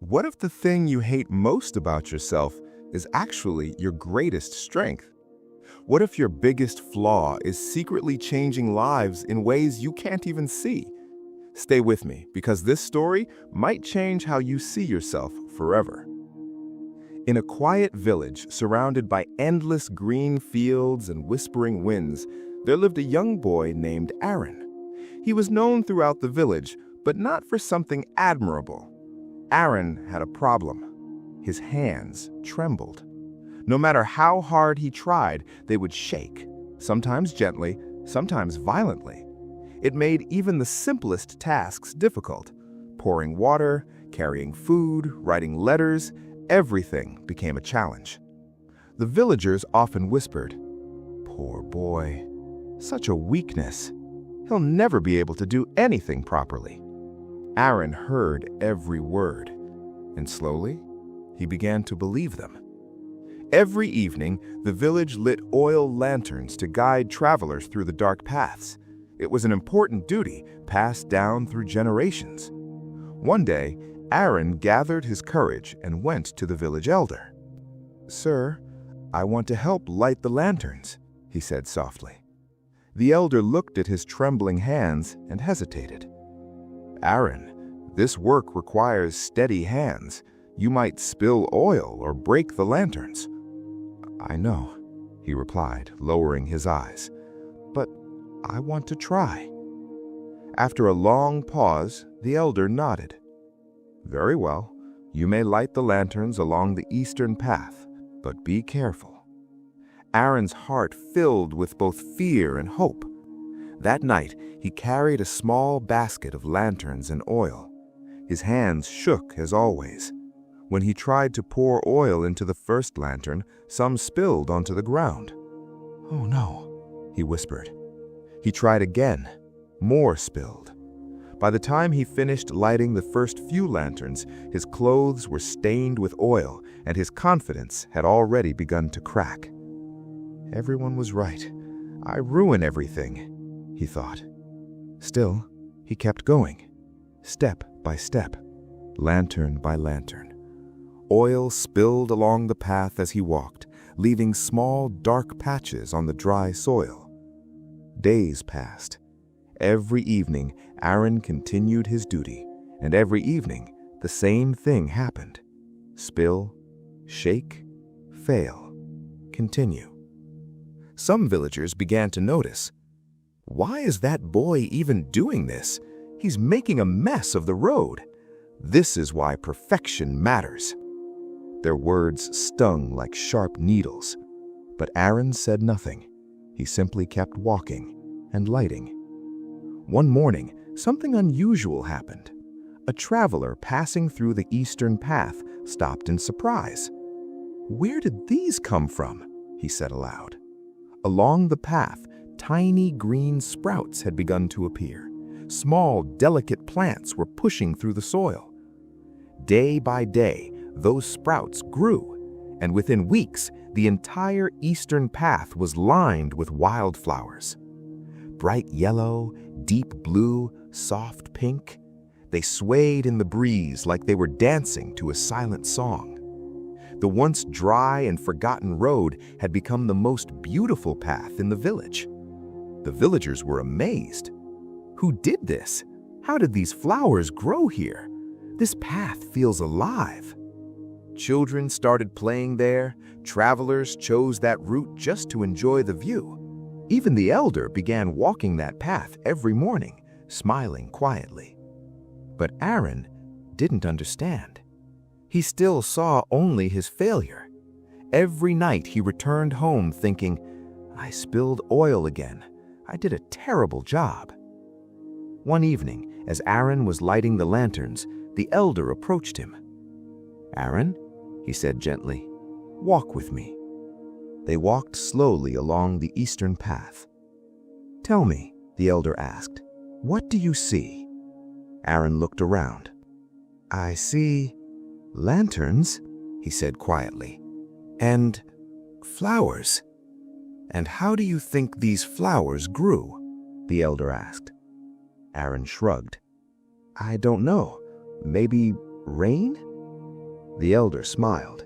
What if the thing you hate most about yourself is actually your greatest strength? What if your biggest flaw is secretly changing lives in ways you can't even see? Stay with me, because this story might change how you see yourself forever. In a quiet village surrounded by endless green fields and whispering winds, there lived a young boy named Aaron. He was known throughout the village, but not for something admirable. Aaron had a problem. His hands trembled. No matter how hard he tried, they would shake, sometimes gently, sometimes violently. It made even the simplest tasks difficult. Pouring water, carrying food, writing letters, everything became a challenge. The villagers often whispered, "Poor boy, such a weakness. He'll never be able to do anything properly." Aaron heard every word, and slowly, he began to believe them. Every evening, the village lit oil lanterns to guide travelers through the dark paths. It was an important duty passed down through generations. One day, Aaron gathered his courage and went to the village elder. "Sir, I want to help light the lanterns," he said softly. The elder looked at his trembling hands and hesitated. "Aaron, this work requires steady hands. You might spill oil or break the lanterns." "I know," he replied, lowering his eyes, "but I want to try." After a long pause, the elder nodded. "Very well. You may light the lanterns along the eastern path, but be careful." Aaron's heart filled with both fear and hope. That night, he carried a small basket of lanterns and oil. His hands shook as always. When he tried to pour oil into the first lantern, some spilled onto the ground. "Oh no," he whispered. He tried again. More spilled. By the time he finished lighting the first few lanterns, his clothes were stained with oil, and his confidence had already begun to crack. "Everyone was right. I ruin everything," he thought. Still, he kept going, step by step, lantern by lantern. Oil spilled along the path as he walked, leaving small, dark patches on the dry soil. Days passed. Every evening, Aaron continued his duty, and every evening, the same thing happened. Spill, shake, fail, continue. Some villagers began to notice. "Why is that boy even doing this? He's making a mess of the road. This is why perfection matters." Their words stung like sharp needles. But Aaron said nothing. He simply kept walking and lighting. One morning, something unusual happened. A traveler passing through the eastern path stopped in surprise. "Where did these come from?" he said aloud. Along the path, tiny green sprouts had begun to appear. Small, delicate plants were pushing through the soil. Day by day, those sprouts grew, and within weeks, the entire eastern path was lined with wildflowers. Bright yellow, deep blue, soft pink. They swayed in the breeze like they were dancing to a silent song. The once dry and forgotten road had become the most beautiful path in the village. The villagers were amazed. Who did this? How did these flowers grow here? This path feels alive. Children started playing there. Travelers chose that route just to enjoy the view. Even the elder began walking that path every morning, smiling quietly. But Aaron didn't understand. He still saw only his failure. Every night he returned home thinking, "I spilled oil again. I did a terrible job." One evening, as Aaron was lighting the lanterns, the elder approached him. "Aaron," he said gently, "walk with me." They walked slowly along the eastern path. "Tell me," the elder asked, "what do you see?" Aaron looked around. "I see lanterns," he said quietly, "and flowers." "And how do you think these flowers grew?" the elder asked. Aaron shrugged. "I don't know. Maybe rain?" The elder smiled.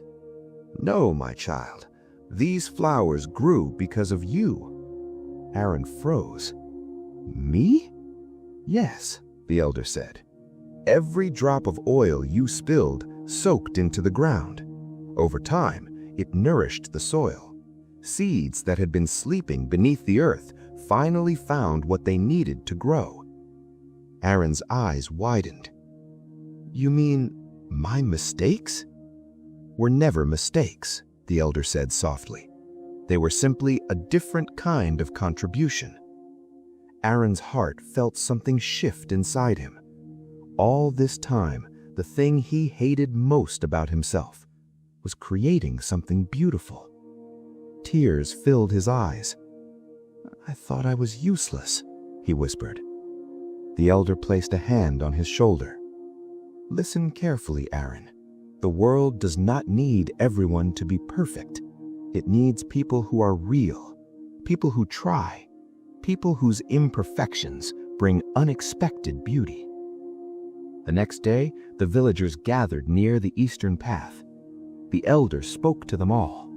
"No, my child. These flowers grew because of you." Aaron froze. "Me?" "Yes," the elder said. "Every drop of oil you spilled soaked into the ground. Over time, it nourished the soil. Seeds that had been sleeping beneath the earth finally found what they needed to grow." Aaron's eyes widened. "You mean my mistakes?" "Were never mistakes," the elder said softly. "They were simply a different kind of contribution." Aaron's heart felt something shift inside him. All this time, the thing he hated most about himself was creating something beautiful. Tears filled his eyes. "I thought I was useless," he whispered. The elder placed a hand on his shoulder. "Listen carefully, Aaron. The world does not need everyone to be perfect. It needs people who are real, people who try, people whose imperfections bring unexpected beauty." The next day, the villagers gathered near the eastern path. The elder spoke to them all.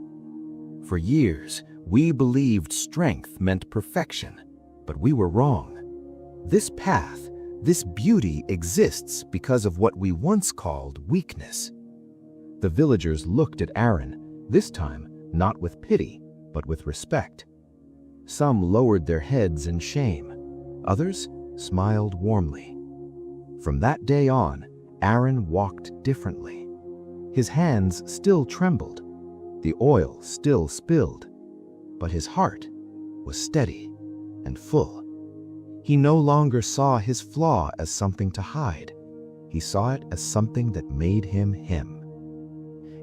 "For years, we believed strength meant perfection, but we were wrong. This path, this beauty exists because of what we once called weakness." The villagers looked at Aaron, this time not with pity, but with respect. Some lowered their heads in shame. Others smiled warmly. From that day on, Aaron walked differently. His hands still trembled. The oil still spilled. But his heart was steady and full. He no longer saw his flaw as something to hide. He saw it as something that made him him.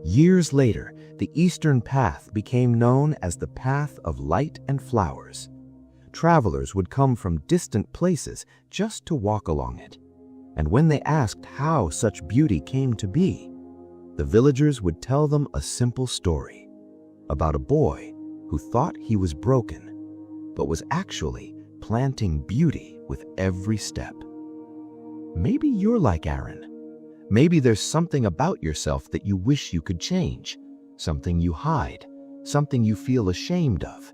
Years later, the Eastern Path became known as the Path of Light and Flowers. Travelers would come from distant places just to walk along it. And when they asked how such beauty came to be, the villagers would tell them a simple story about a boy who thought he was broken, but was actually planting beauty with every step. Maybe you're like Aaron. Maybe there's something about yourself that you wish you could change, something you hide, something you feel ashamed of.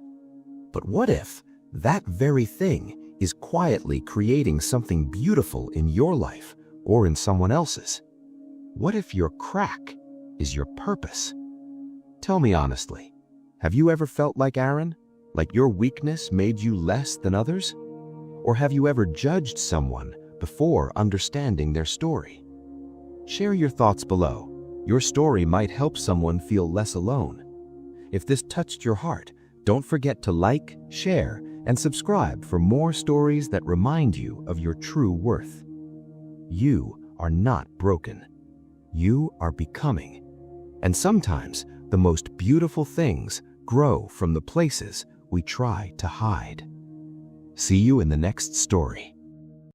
But what if that very thing is quietly creating something beautiful in your life or in someone else's? What if your crack is your purpose? Tell me honestly, have you ever felt like Aaron? Like your weakness made you less than others? Or have you ever judged someone before understanding their story? Share your thoughts below. Your story might help someone feel less alone. If this touched your heart, don't forget to like, share, and subscribe for more stories that remind you of your true worth. You are not broken. You are becoming. And sometimes the most beautiful things grow from the places we try to hide. See you in the next story.